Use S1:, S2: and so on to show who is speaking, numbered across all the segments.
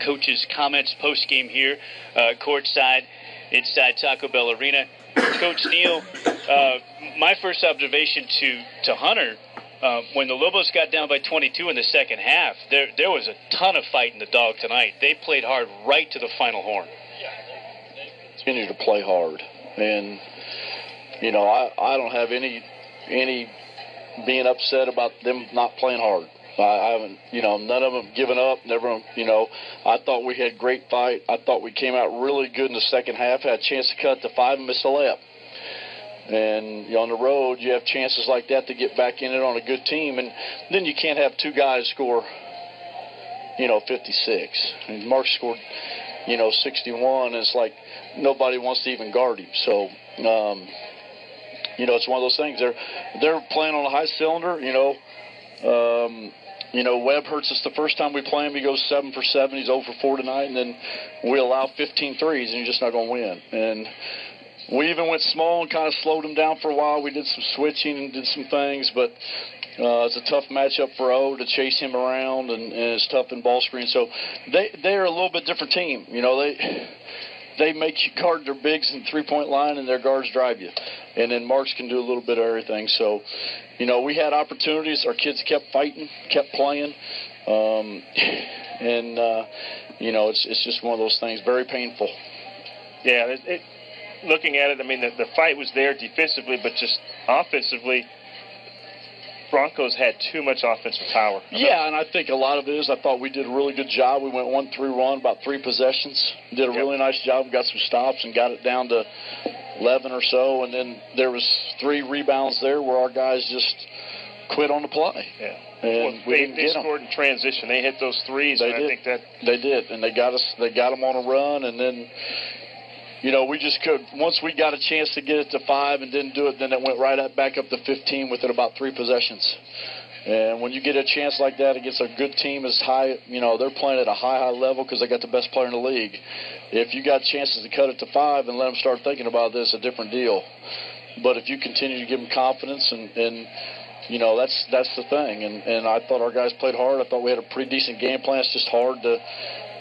S1: Coach's comments post-game here, courtside, inside Taco Bell Arena. Coach Neal, my first observation to Hunter, when the Lobos got down by 22 in the second half, there was a ton of fight in the dog tonight. They played hard right to the final horn.
S2: They continue to play hard. And, you know, I don't have any being upset about them not playing hard. I haven't, you know, none of them given up. Never, you know, I thought we had great fight. I thought we came out really good in the second half. Had a chance to cut to 5 and miss a layup. And you know, on the road, you have chances like that to get back in it on a good team. And then you can't have two guys score, you know, 56. And Mark scored, you know, 61. And it's like nobody wants to even guard him. So, you know, it's one of those things. They're playing on a high cylinder, you know. You know, Webb hurts us the first time we play him. He goes 7 for 7. He's 0 for 4 tonight. And then we allow 15 threes, and you're just not going to win. And we even went small and kind of slowed him down for a while. We did some switching and did some things. But it's a tough matchup for O to chase him around, and it's tough in ball screen. So they're a little bit different team. You know, they make you guard their bigs in three-point line, and their guards drive you. And then Marks can do a little bit of everything. So, you know, we had opportunities. Our kids kept fighting, kept playing. And you know, it's just one of those things, very painful.
S3: Yeah, looking at it, I mean, the fight was there defensively, but just offensively, Broncos had too much offensive power.
S2: Yeah, and I think a lot of it is I thought we did a really good job. We went 1-3-1, about 3 possessions. Did a really nice job. We got some stops and got it down to 11 or so. And then there was 3 rebounds there where our guys just quit on the play.
S3: Yeah.
S2: And
S3: well, they scored in transition. They hit those threes.
S2: They did.
S3: I think that
S2: they did, and they got them on a run, and then. You know, we just could, once we got a chance to get it to 5 and didn't do it, then it went right back up to 15 within about 3 possessions. And when you get a chance like that against a good team as high, you know, they're playing at a high level because they got the best player in the league. If you got chances to cut it to 5 and let them start thinking about this, a different deal. But if you continue to give them confidence and you know, that's the thing. And I thought our guys played hard. I thought we had a pretty decent game plan. It's just hard to,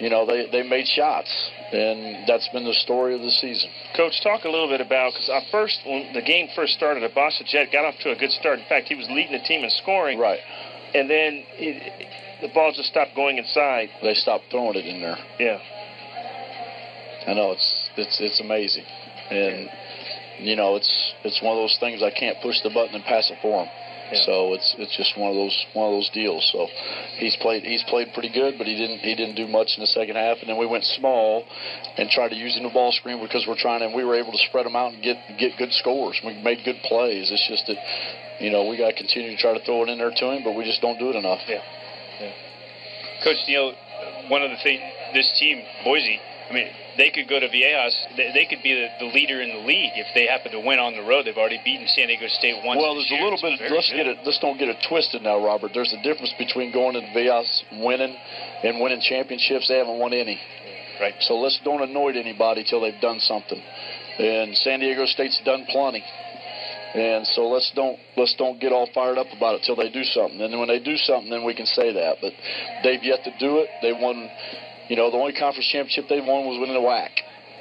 S2: you know, they made shots. And that's been the story of the season.
S3: Coach, talk a little bit about, because when the game first started, Abasha Jet got off to a good start. In fact, he was leading the team in scoring.
S2: Right.
S3: And then the ball just stopped going inside.
S2: They stopped throwing it in there.
S3: Yeah.
S2: I know, it's amazing. And, you know, it's one of those things I can't push the button and pass it for him. Yeah. So it's just one of those deals. So he's played pretty good, but he didn't do much in the second half. And then we went small and tried to use him the ball screen because we were able to spread them out and get good scores. We made good plays. It's just that, you know, we got to continue to try to throw it in there to him, but we just don't do it enough.
S1: Yeah. Coach Neal, one of the things, this team, Boise, I mean, they could go to Viejas. They could be the leader in the league if they happen to win on the road. They've already beaten San Diego State once.
S2: Well, there's a little bit. Let's don't get it twisted now, Robert. There's a difference between going to Viejas, winning, and winning championships. They haven't won any.
S1: Right.
S2: So let's don't annoy anybody till they've done something. And San Diego State's done plenty. And so let's don't get all fired up about it till they do something. And then when they do something, then we can say that. But they've yet to do it. They won. You know, the only conference championship they won was winning the WAC.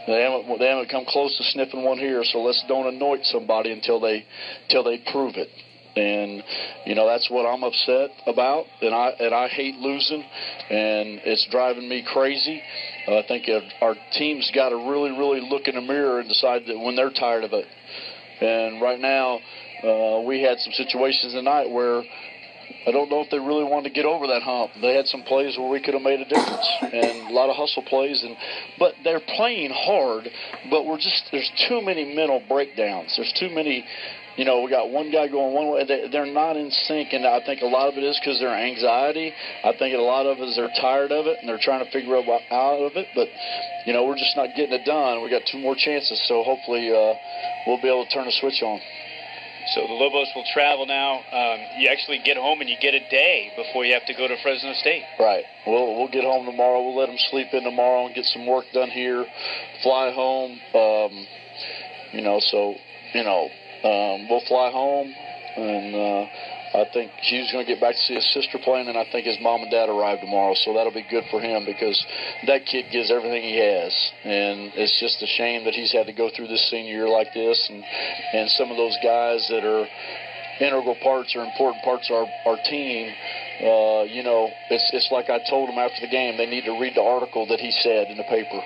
S2: They haven't come close to sniffing one here, so let's don't anoint somebody until they prove it. And you know, that's what I'm upset about, and I hate losing, and it's driving me crazy. I think our team's got to really, really look in the mirror and decide that when they're tired of it. And right now, we had some situations tonight where I don't know if they really wanted to get over that hump. They had some plays where we could have made a difference, and a lot of hustle plays. But they're playing hard, but there's too many mental breakdowns. There's too many, you know, we got one guy going one way. They're not in sync, and I think a lot of it is because their anxiety. I think a lot of it is they're tired of it, and they're trying to figure out of it. But, you know, we're just not getting it done. We got 2 more chances, so hopefully we'll be able to turn the switch on.
S1: So the Lobos will travel now. You actually get home and you get a day before you have to go to Fresno State.
S2: Right. We'll get home tomorrow. We'll let them sleep in tomorrow and get some work done here. Fly home. You know, so, you know, we'll fly home. And I think he's going to get back to see his sister playing, and I think his mom and dad arrive tomorrow, so that'll be good for him because that kid gives everything he has, and it's just a shame that he's had to go through this senior year like this, and some of those guys that are integral parts or important parts of our team, it's like I told him after the game, they need to read the article that he said in the paper.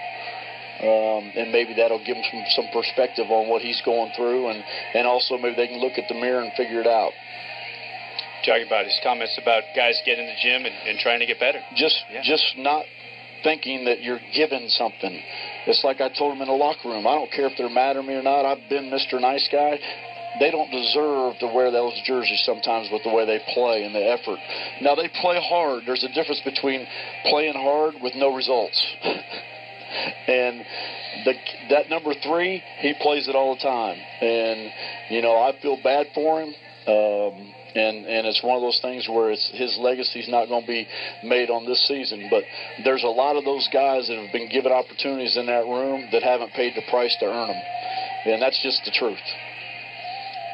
S2: And maybe that'll give him some perspective on what he's going through, and also maybe they can look at the mirror and figure it out.
S1: Talking about his comments about guys getting in the gym and trying to get better.
S2: Just not thinking that you're given something. It's like I told him in the locker room. I don't care if they're mad at me or not. I've been Mr. Nice Guy. They don't deserve to wear those jerseys sometimes with the way they play and the effort. Now, they play hard. There's a difference between playing hard with no results. And that number 3, he plays it all the time. And, I feel bad for him. And it's one of those things where his legacy's not going to be made on this season. But there's a lot of those guys that have been given opportunities in that room that haven't paid the price to earn them. And that's just the truth.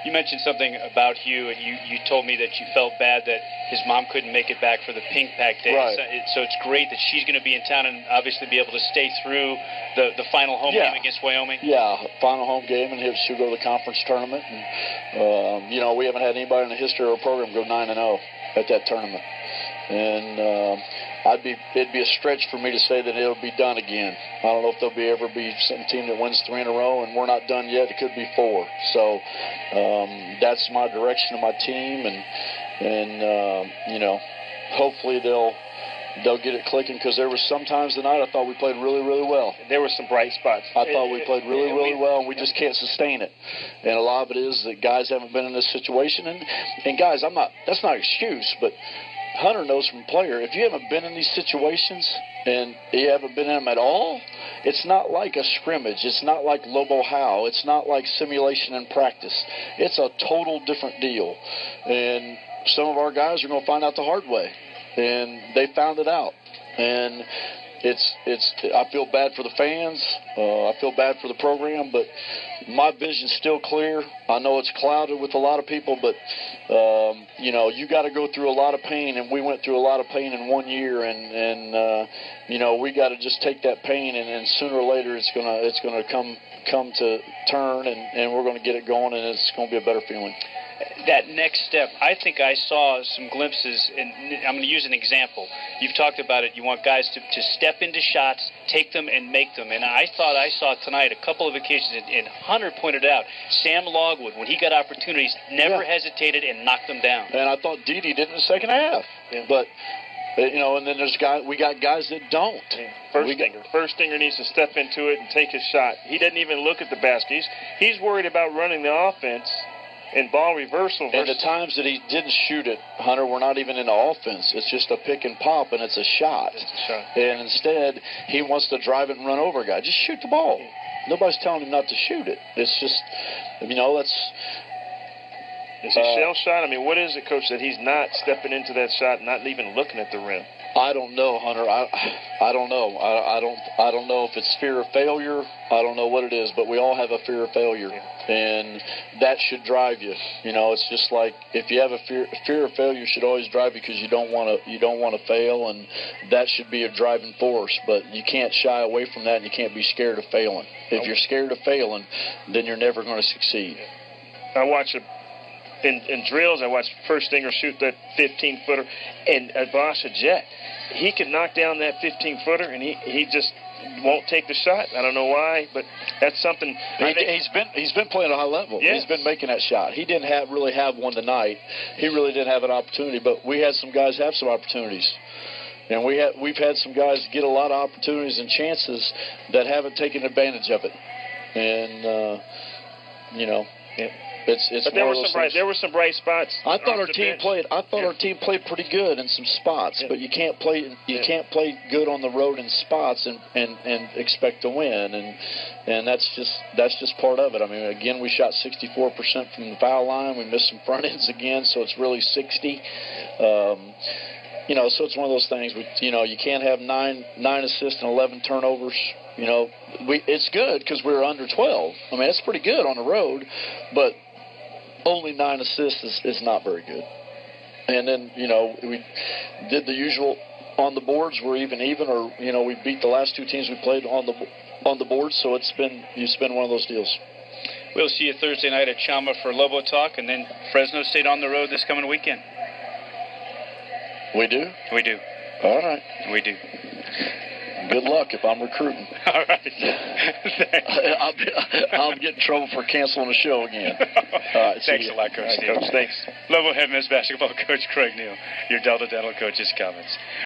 S1: You mentioned something about Hugh, and you told me that you felt bad that his mom couldn't make it back for the Pink Pack Day.
S2: Right.
S1: So it's great that she's going to be in town and obviously be able to stay through the final home game against Wyoming.
S2: Yeah, final home game, and she'll go to the conference tournament. And, we haven't had anybody in the history of our program go 9-0 at that tournament. And it'd be a stretch for me to say that it'll be done again. I don't know if there'll ever be some team that wins 3 in a row, and we're not done yet. It could be 4. So that's my direction of my team, and hopefully they'll get it clicking, because there was sometimes tonight I thought we played really, really well.
S3: There were some bright spots.
S2: I thought we played really, really well, and we just can't sustain it. And a lot of it is that guys haven't been in this situation. And guys, that's not an excuse, but Hunter knows from player, if you haven't been in these situations and you haven't been in them at all, it's not like a scrimmage. It's not like Lobo Howe. It's not like simulation and practice. It's a total different deal. And some of our guys are going to find out the hard way. And they found it out. And I feel bad for the fans. I feel bad for the program, but my vision's still clear. I know it's clouded with a lot of people, but you got to go through a lot of pain, and we went through a lot of pain in 1 year, and we got to just take that pain, and sooner or later it's gonna come to turn, and we're going to get it going, and it's going to be a better feeling.
S1: That next step, I think I saw some glimpses, and I'm going to use an example. You've talked about it. You want guys to step into shots, take them, and make them. And I thought I saw tonight a couple of occasions, and Hunter pointed out, Sam Logwood, when he got opportunities, never hesitated and knocked them down.
S2: And I thought Dede did in the second half. Yeah. But, and then we got guys that don't.
S3: Yeah. Firstinger needs to step into it and take his shot. He doesn't even look at the basket. He's worried about running the offense and ball reversal.
S2: And the times that he didn't shoot it, Hunter, we're not even in the offense. It's just a pick and pop, and it's a shot. And instead, he wants to drive it and run over a guy. Just shoot the ball. Nobody's telling him not to shoot it. It's just, that's...
S3: Is he shell shot? I mean, what is it, Coach, that he's not stepping into that shot, not even looking at the rim?
S2: I don't know, Hunter. I don't know. I don't know if it's fear of failure. I don't know what it is, but we all have a fear of failure, and that should drive you. It's just like if you have a fear of failure should always drive you, because you don't want to fail, and that should be a driving force. But you can't shy away from that, and you can't be scared of failing. If you're scared of failing, then you're never going to succeed.
S3: I watch in drills, I watched Firstinger shoot that 15-footer, and Abasha Jet. He can knock down that 15-footer, and he just won't take the shot. I don't know why, but that's something.
S2: He's been playing at a high level.
S3: Yes.
S2: He's been making that shot. He didn't really have one tonight. He really didn't have an opportunity, but we had some guys have some opportunities. And we've had some guys get a lot of opportunities and chances that haven't taken advantage of it. And But
S3: there were some bright spots.
S2: I thought our team played pretty good in some spots, but you can't play good on the road in spots and expect to win, and that's just part of it. I mean, again, we shot 64% from the foul line. We missed some front ends again, so it's really 60. So it's one of those things. You can't have nine assists and 11 turnovers. It's good because we were under 12. I mean, that's pretty good on the road, but only 9 assists is not very good. And then, we did the usual on the boards. We're even, or, we beat the last two teams we played on the boards. So it's been one of those deals.
S1: We'll see you Thursday night at Chama for Lobo Talk, and then Fresno State on the road this coming weekend.
S2: We do?
S1: We do.
S2: All right.
S1: We do.
S2: Good luck if I'm recruiting.
S1: All right.
S2: I'll get in trouble for canceling the show again. All right,
S1: thanks a lot, Coach Neal.
S3: Coach, thanks.
S1: Lobo head men's basketball coach Craig Neal, your Delta Dental coach's comments.